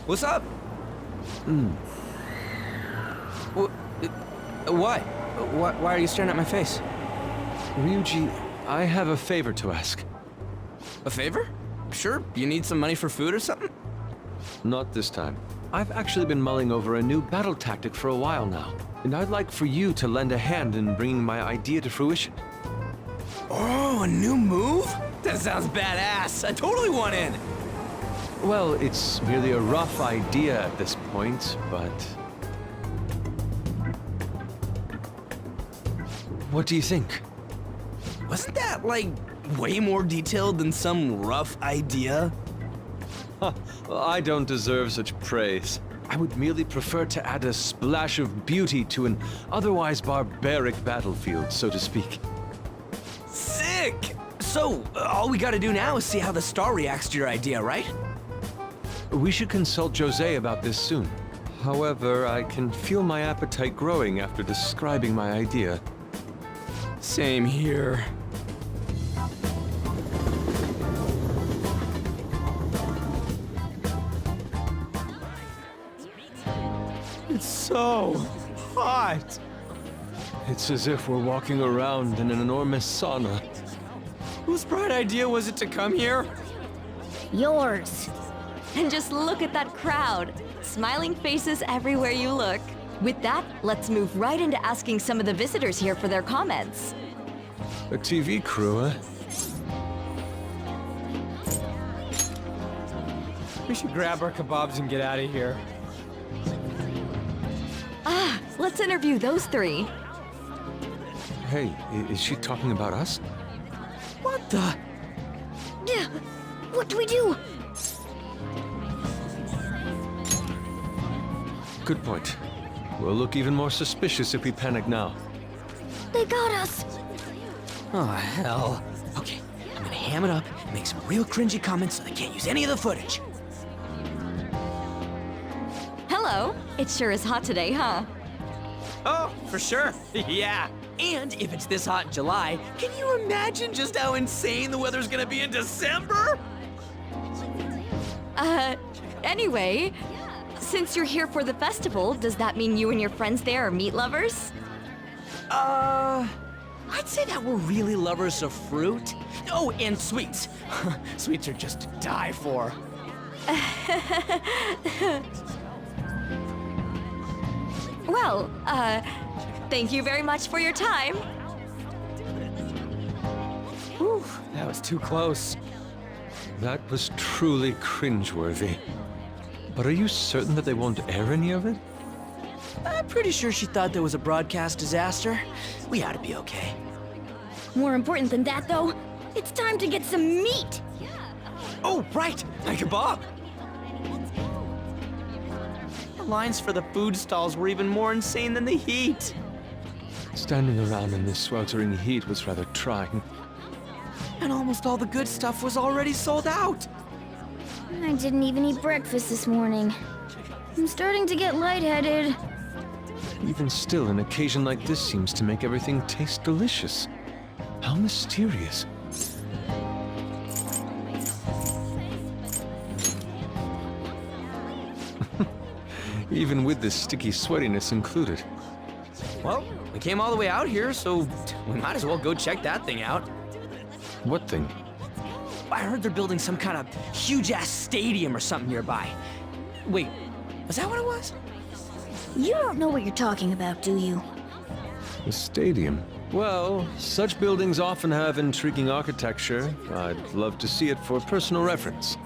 What's up? What? Why are you staring at my face? Ryuji, I have a favor to ask. A favor? Sure, you need some money for food or something? Not this time. I've actually been mulling over a new battle tactic for a while now, and I'd like for you to lend a hand in bringing my idea to fruition. Oh, a new move? That sounds badass. I totally want in. Well, it's merely a rough idea at this point, but... What do you think? Wasn't that, like, way more detailed than some rough idea? Well, I don't deserve such praise. I would merely prefer to add a splash of beauty to an otherwise barbaric battlefield, so to speak. Sick! So, all we gotta do now is see how the star reacts to your idea, right? We should consult Jose about this soon. However, I can feel my appetite growing after describing my idea. Same here. It's so hot. It's as if we're walking around in an enormous sauna. Whose bright idea was it to come here? Yours. And just look at that crowd. Smiling faces everywhere you look. With that, let's move right into asking some of the visitors here for their comments. A TV crew, huh? We should grab our kebabs and get out of here. Let's interview those three. Hey, is she talking about us? What the? Yeah. What do we do? Good point. We'll look even more suspicious if we panic now. They got us. Oh, hell. Okay, I'm gonna ham it up and make some real cringy comments so they can't use any of the footage. Hello. It sure is hot today, huh? Oh, for sure. Yeah. And if it's this hot in July, can you imagine just how insane the weather's gonna be in December? Anyway, since you're here for the festival, does that mean you and your friends there are meat lovers? I'd say that we're really lovers of fruit. Oh, and sweets. Sweets are just to die for. Well, thank you very much for your time. Whew, that was too close. That was truly cringeworthy. But are you certain that they won't air any of it? I'm pretty sure she thought there was a broadcast disaster. We ought to be okay. More important than that, though, it's time to get some meat. Oh, right, my kebab. The lines for the food stalls were even more insane than the heat. Standing around in this sweltering heat was rather trying. And almost all the good stuff was already sold out. I didn't even eat breakfast this morning. I'm starting to get lightheaded. Even still, an occasion like this seems to make everything taste delicious. How mysterious. Even with this sticky sweatiness included. Well, we came all the way out here, so we might as well go check that thing out. What thing? I heard they're building some kind of huge-ass stadium or something nearby. Wait, was that what it was? You don't know what you're talking about, do you? The stadium. Well, such buildings often have intriguing architecture. I'd love to see it for personal reference.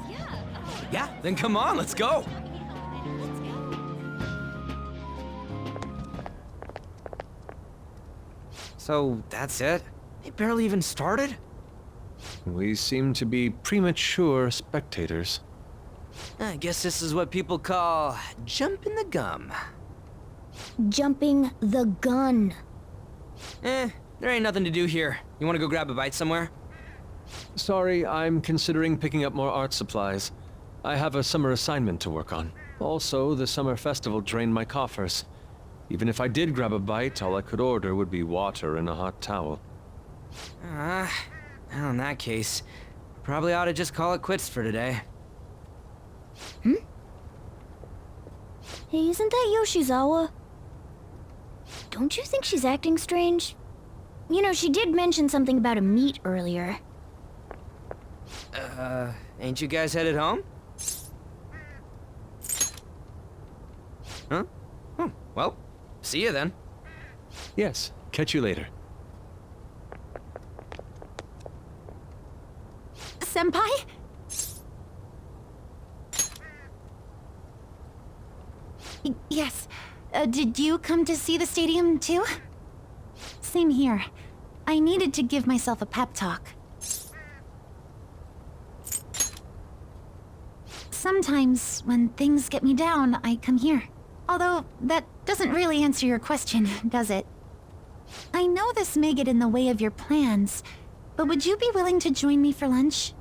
Yeah, then come on, let's go. So, that's it? They barely even started? We seem to be premature spectators. I guess this is what people call jumping the gum. Jumping the gun. There ain't nothing to do here. You wanna go grab a bite somewhere? Sorry, I'm considering picking up more art supplies. I have a summer assignment to work on. Also, the summer festival drained my coffers. Even if I did grab a bite, all I could order would be water and a hot towel. Well, in that case, probably ought to just call it quits for today. Hey, isn't that Yoshizawa? Don't you think she's acting strange? You know, she did mention something about a meet earlier. Ain't you guys headed home? Huh? Oh, well, see you then. Yes, catch you later. Senpai? Yes. Did you come to see the stadium too? Same here. I needed to give myself a pep talk. Sometimes, when things get me down, I come here. Although, that doesn't really answer your question, does it? I know this may get in the way of your plans, but would you be willing to join me for lunch?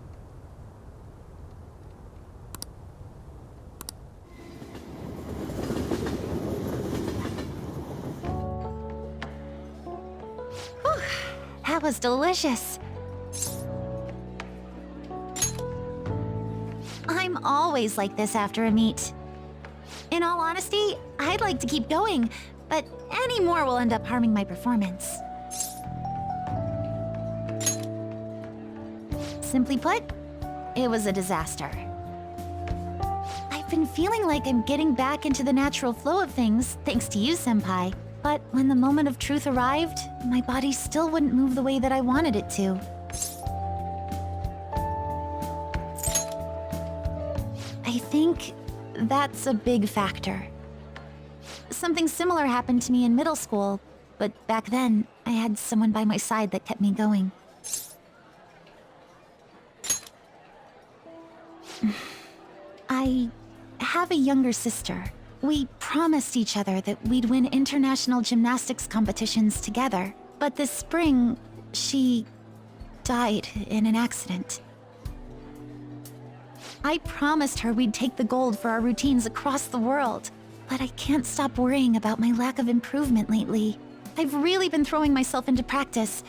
Whew, that was delicious. I'm always like this after a meet. In all honesty, I'd like to keep going, but any more will end up harming my performance. Simply put, it was a disaster. I've been feeling like I'm getting back into the natural flow of things, thanks to you, Senpai. But when the moment of truth arrived, my body still wouldn't move the way that I wanted it to. I think that's a big factor. Something similar happened to me in middle school, but back then, I had someone by my side that kept me going. I have a younger sister. We promised each other that we'd win international gymnastics competitions together. But this spring, she died in an accident. I promised her we'd take the gold for our routines across the world. But I can't stop worrying about my lack of improvement lately. I've really been throwing myself into practice,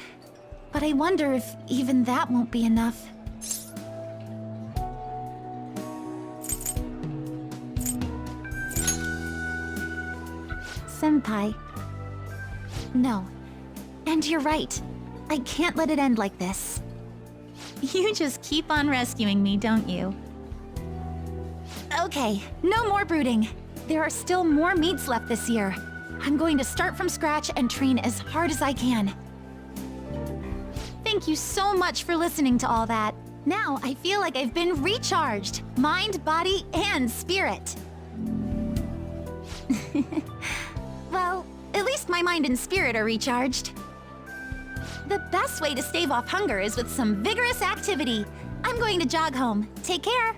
but I wonder if even that won't be enough. Senpai. No. And you're right. I can't let it end like this. You just keep on rescuing me, don't you? Okay, no more brooding. There are still more meets left this year. I'm going to start from scratch and train as hard as I can. Thank you so much for listening to all that. Now I feel like I've been recharged. Mind, body, and spirit. Well, at least my mind and spirit are recharged. The best way to stave off hunger is with some vigorous activity. I'm going to jog home. Take care.